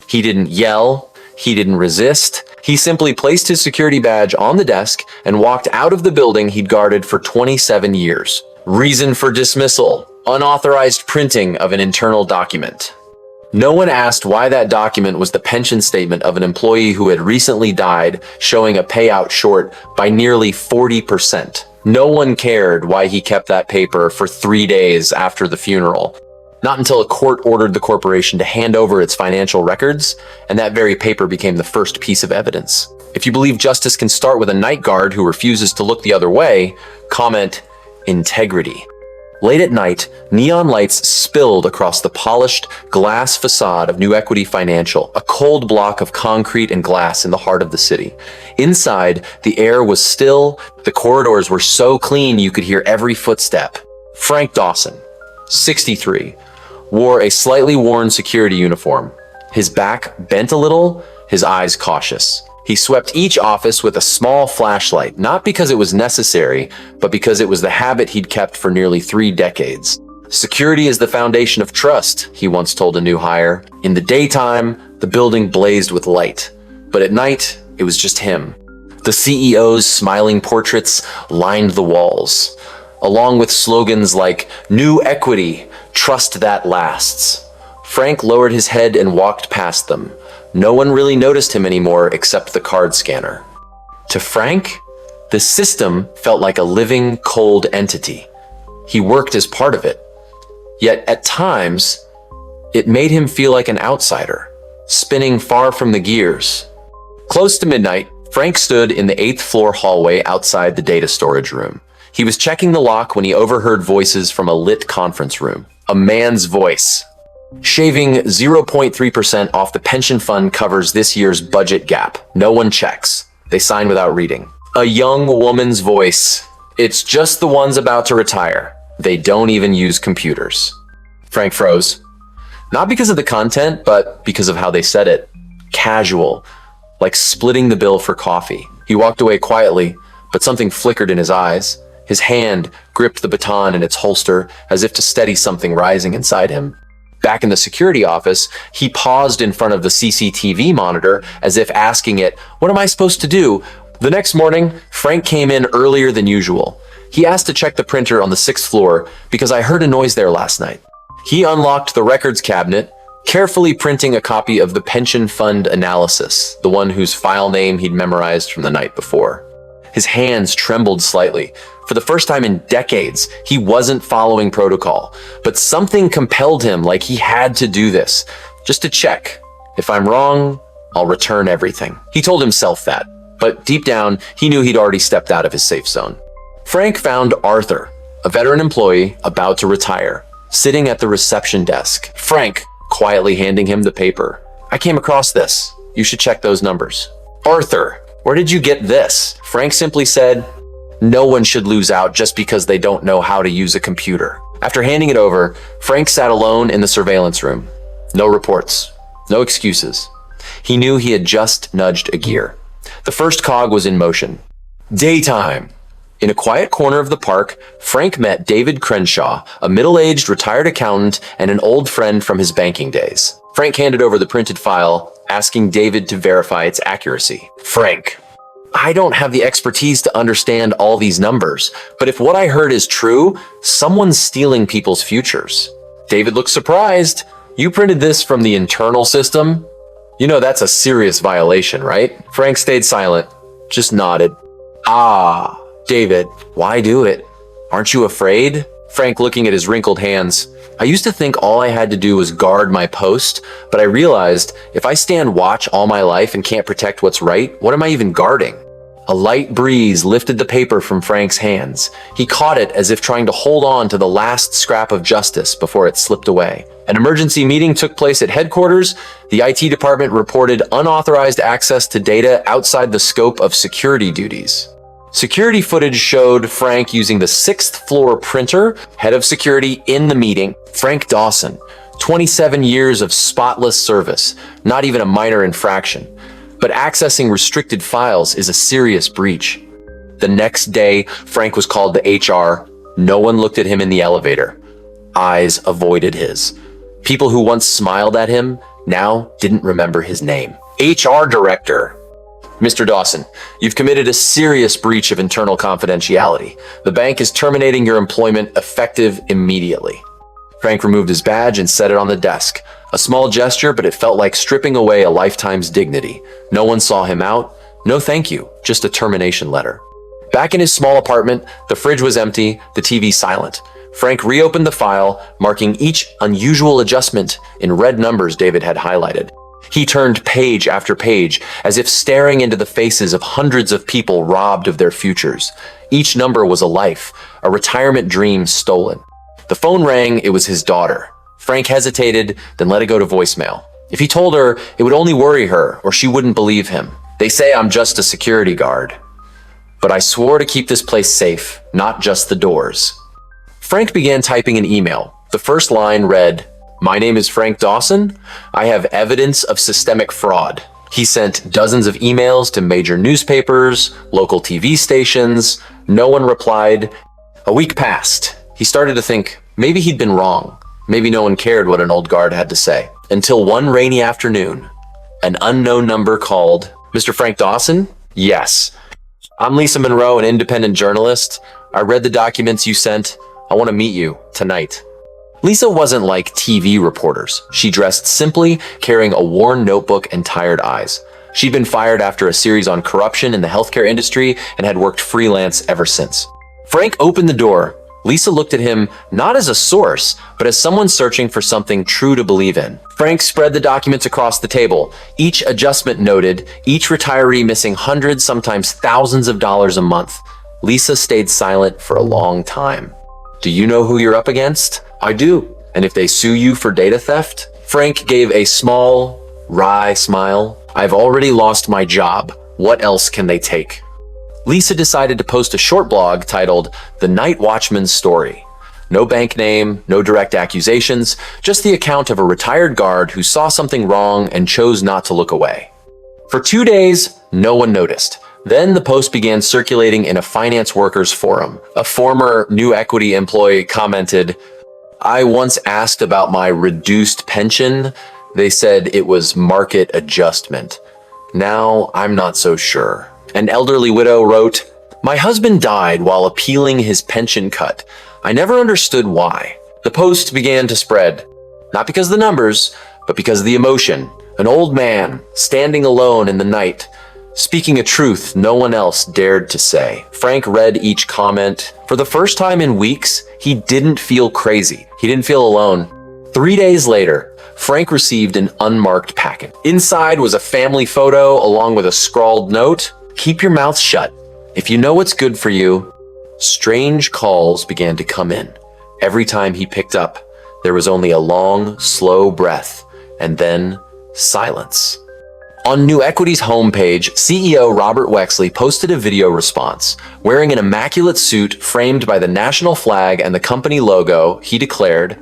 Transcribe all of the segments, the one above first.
He didn't yell. He didn't resist. He simply placed his security badge on the desk and walked out of the building he'd guarded for 27 years. Reason for dismissal: unauthorized printing of an internal document. No one asked why that document was the pension statement of an employee who had recently died, showing a payout short by nearly 40%. No one cared why he kept that paper for 3 days after the funeral. Not until a court ordered the corporation to hand over its financial records, and that very paper became the first piece of evidence. If you believe justice can start with a night guard who refuses to look the other way, comment integrity. Late at night, neon lights spilled across the polished glass facade of New Equity Financial, a cold block of concrete and glass in the heart of the city. Inside, the air was still, the corridors were so clean you could hear every footstep. Frank Dawson, 63, wore a slightly worn security uniform, his back bent a little, his eyes cautious. He swept each office with a small flashlight, not because it was necessary, but because it was the habit he'd kept for nearly 3 decades. Security is the foundation of trust, he once told a new hire. In the daytime, the building blazed with light, but at night, it was just him. The CEO's smiling portraits lined the walls, along with slogans like "New Equity, Trust That Lasts." Frank lowered his head and walked past them. No one really noticed him anymore except the card scanner. To Frank, the system felt like a living, cold entity. He worked as part of it. Yet at times, it made him feel like an outsider, spinning far from the gears. Close to midnight, Frank stood in the 8th floor hallway outside the data storage room. He was checking the lock when he overheard voices from a lit conference room. A man's voice. Shaving 0.3% off the pension fund covers this year's budget gap. No one checks. They sign without reading. A young woman's voice. It's just the ones about to retire. They don't even use computers. Frank froze. Not because of the content, but because of how they said it. Casual, like splitting the bill for coffee. He walked away quietly, but something flickered in his eyes. His hand gripped the baton in its holster as if to steady something rising inside him. Back in the security office, he paused in front of the CCTV monitor as if asking it, "What am I supposed to do?" The next morning, Frank came in earlier than usual. He asked to check the printer on the 6th floor because I heard a noise there last night. He unlocked the records cabinet, carefully printing a copy of the pension fund analysis, the one whose file name he'd memorized from the night before. His hands trembled slightly. For the first time in decades, he wasn't following protocol, but something compelled him, like he had to do this, just to check. If I'm wrong, I'll return everything. He told himself that, but deep down, he knew he'd already stepped out of his safe zone. Frank found Arthur, a veteran employee about to retire, sitting at the reception desk. Frank quietly handing him the paper. "I came across this. You should check those numbers." "Arthur, where did you get this?" Frank simply said, "No one should lose out just because they don't know how to use a computer." After handing it over, Frank sat alone in the surveillance room. No reports, no excuses. He knew he had just nudged a gear. The first cog was in motion. Daytime. In a quiet corner of the park, Frank met David Crenshaw, a middle-aged retired accountant and an old friend from his banking days. Frank handed over the printed file, asking David to verify its accuracy. "Frank, I don't have the expertise to understand all these numbers, but if what I heard is true, someone's stealing people's futures." David looked surprised. "You printed this from the internal system? You know that's a serious violation, right?" Frank stayed silent, just nodded. "Ah, David, why do it? Aren't you afraid?" Frank looking at his wrinkled hands. "I used to think all I had to do was guard my post, but I realized if I stand watch all my life and can't protect what's right, what am I even guarding?" A light breeze lifted the paper from Frank's hands. He caught it as if trying to hold on to the last scrap of justice before it slipped away. An emergency meeting took place at headquarters. The IT department reported unauthorized access to data outside the scope of security duties. Security footage showed Frank using the 6th floor printer, head of security in the meeting. Frank Dawson, 27 years of spotless service, not even a minor infraction. But accessing restricted files is a serious breach. The next day, Frank was called to HR. No one looked at him in the elevator. Eyes avoided his. People who once smiled at him now didn't remember his name. HR director. Mr. Dawson, you've committed a serious breach of internal confidentiality. The bank is terminating your employment effective immediately. Frank removed his badge and set it on the desk. A small gesture, but it felt like stripping away a lifetime's dignity. No one saw him out. No thank you, just a termination letter. Back in his small apartment, the fridge was empty, the TV silent. Frank reopened the file, marking each unusual adjustment in red numbers David had highlighted. He turned page after page, as if staring into the faces of hundreds of people robbed of their futures. Each number was a life, a retirement dream stolen. The phone rang, it was his daughter. Frank hesitated, then let it go to voicemail. If he told her, it would only worry her, or she wouldn't believe him. They say I'm just a security guard. But I swore to keep this place safe, not just the doors. Frank began typing an email. The first line read, "My name is Frank Dawson. I have evidence of systemic fraud." He sent dozens of emails to major newspapers, local TV stations. No one replied. A week passed. He started to think maybe he'd been wrong. Maybe no one cared what an old guard had to say. Until one rainy afternoon, an unknown number called. "Mr. Frank Dawson?" "Yes. I'm Lisa Monroe, an independent journalist. I read the documents you sent. I want to meet you tonight." Lisa wasn't like TV reporters. She dressed simply, carrying a worn notebook and tired eyes. She'd been fired after a series on corruption in the healthcare industry and had worked freelance ever since. Frank opened the door. Lisa looked at him not as a source, but as someone searching for something true to believe in. Frank spread the documents across the table, each adjustment noted, each retiree missing hundreds, sometimes thousands of dollars a month. Lisa stayed silent for a long time. "Do you know who you're up against?" "I do. And if they sue you for data theft?" Frank gave a small, wry smile. "I've already lost my job. What else can they take?" Lisa decided to post a short blog titled "The Night Watchman's Story." No bank name, no direct accusations, just the account of a retired guard who saw something wrong and chose not to look away. For 2 days, no one noticed. Then the post began circulating in a finance workers forum. A former New Equity employee commented, "I once asked about my reduced pension. They said it was market adjustment. Now I'm not so sure." An elderly widow wrote, "My husband died while appealing his pension cut. I never understood why." The post began to spread, not because of the numbers, but because of the emotion. An old man, standing alone in the night, speaking a truth no one else dared to say. Frank read each comment. For the first time in weeks, he didn't feel crazy. He didn't feel alone. 3 days later, Frank received an unmarked packet. Inside was a family photo along with a scrawled note. "Keep your mouth shut. If you know what's good for you." Strange calls began to come in. Every time he picked up, there was only a long, slow breath, and then silence. On New Equity's homepage, CEO Robert Wexley posted a video response. Wearing an immaculate suit framed by the national flag and the company logo, he declared,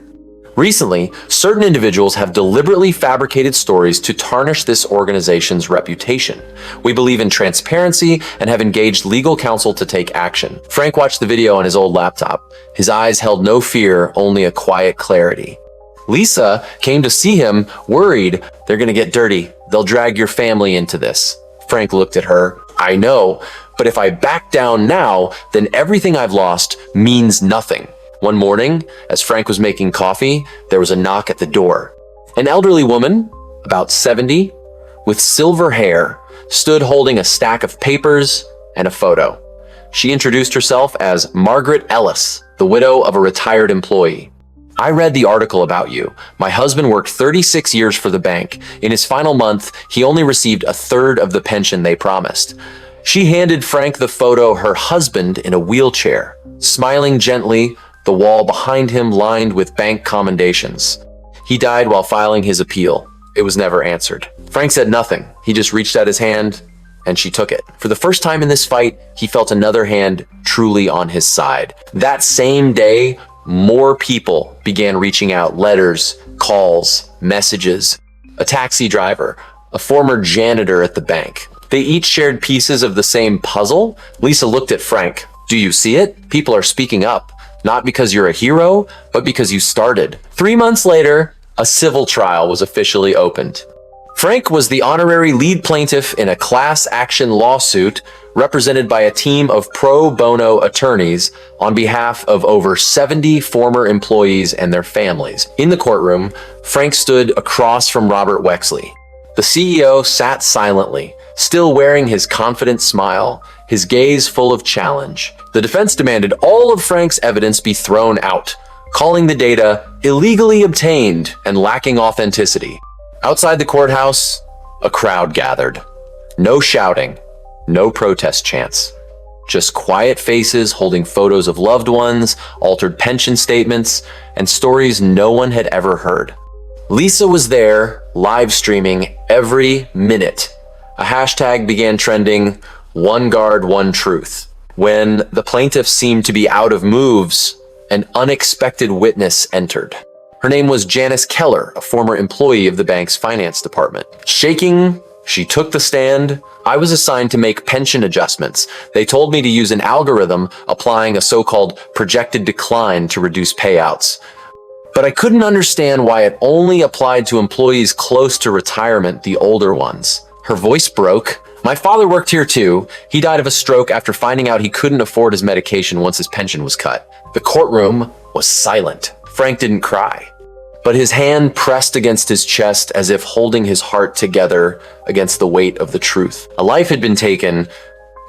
"Recently, certain individuals have deliberately fabricated stories to tarnish this organization's reputation. We believe in transparency and have engaged legal counsel to take action." Frank watched the video on his old laptop. His eyes held no fear, only a quiet clarity. Lisa came to see him, worried. "They're gonna get dirty. They'll drag your family into this." Frank looked at her. "I know, but if I back down now, then everything I've lost means nothing." One morning, as Frank was making coffee, there was a knock at the door. An elderly woman, about 70, with silver hair, stood holding a stack of papers and a photo. She introduced herself as Margaret Ellis, the widow of a retired employee. "I read the article about you. My husband worked 36 years for the bank. In his final month, he only received a third of the pension they promised." She handed Frank the photo, her husband in a wheelchair, smiling gently, the wall behind him lined with bank commendations. He died while filing his appeal. It was never answered. Frank said nothing. He just reached out his hand, and she took it. For the first time in this fight, he felt another hand truly on his side. That same day, more people began reaching out, letters, calls, messages. A taxi driver, a former janitor at the bank. They each shared pieces of the same puzzle. Lisa looked at Frank. "Do you see it? People are speaking up. Not because you're a hero, but because you started." 3 months later, A civil trial was officially opened. Frank was the honorary lead plaintiff in a class action lawsuit represented by a team of pro bono attorneys on behalf of over 70 former employees and their families. In the courtroom, Frank stood across from Robert Wexley. The CEO sat silently, still wearing his confident smile, his gaze full of challenge. The defense demanded all of Frank's evidence be thrown out, calling the data illegally obtained and lacking authenticity. Outside the courthouse, a crowd gathered. No shouting, no protest chants. Just quiet faces holding photos of loved ones, altered pension statements, and stories no one had ever heard. Lisa was there, live streaming every minute. A hashtag began trending, "One Guard, One Truth." When the plaintiff seemed to be out of moves, an unexpected witness entered. Her name was Janice Keller, a former employee of the bank's finance department. Shaking, she took the stand. I was assigned to make pension adjustments. They told me to use an algorithm applying a so-called projected decline to reduce payouts. But I couldn't understand why it only applied to employees close to retirement, the older ones. Her voice broke. My father worked here too. He died of a stroke after finding out he couldn't afford his medication once his pension was cut. The courtroom was silent. Frank didn't cry, but his hand pressed against his chest as if holding his heart together against the weight of the truth. A life had been taken,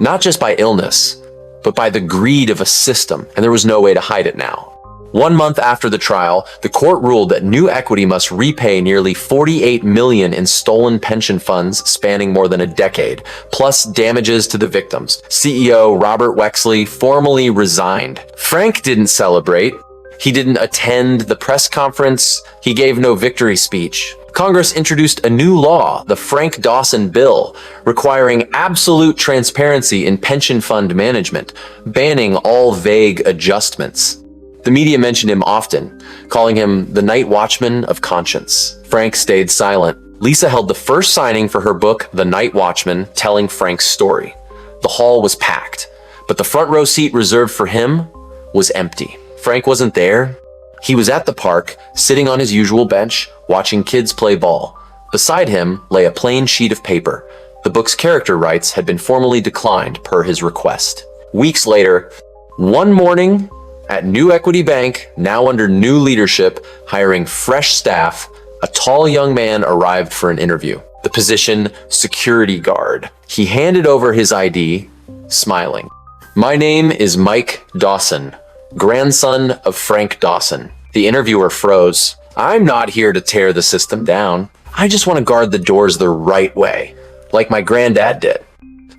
not just by illness, but by the greed of a system, and there was no way to hide it now. 1 month after the trial, the court ruled that New Equity must repay nearly $48 million in stolen pension funds spanning more than a decade, plus damages to the victims. CEO Robert Wexley formally resigned. Frank didn't celebrate. He didn't attend the press conference. He gave no victory speech. Congress introduced a new law, the Frank Dawson Bill, requiring absolute transparency in pension fund management, banning all vague adjustments. The media mentioned him often, calling him the night watchman of conscience. Frank stayed silent. Lisa held the first signing for her book, The Night Watchman, telling Frank's story. The hall was packed, but the front row seat reserved for him was empty. Frank wasn't there. He was at the park, sitting on his usual bench, watching kids play ball. Beside him lay a plain sheet of paper. The book's character rights had been formally declined per his request. Weeks later, one morning at New Equity Bank, now under new leadership, hiring fresh staff, a tall young man arrived for an interview. The position, security guard. He handed over his ID, smiling. "My name is Mike Dawson, grandson of Frank Dawson." The interviewer froze. "I'm not here to tear the system down. I just want to guard the doors the right way, like my granddad did."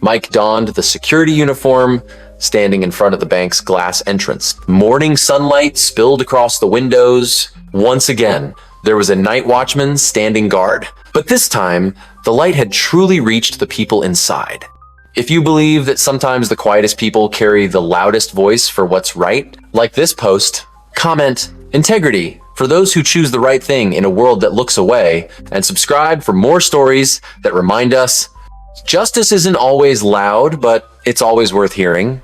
Mike donned the security uniform, standing in front of the bank's glass entrance. Morning sunlight spilled across the windows. Once again, there was a night watchman standing guard. But this time, the light had truly reached the people inside. If you believe that sometimes the quietest people carry the loudest voice for what's right, like this post, comment integrity for those who choose the right thing in a world that looks away, and subscribe for more stories that remind us justice isn't always loud, but it's always worth hearing.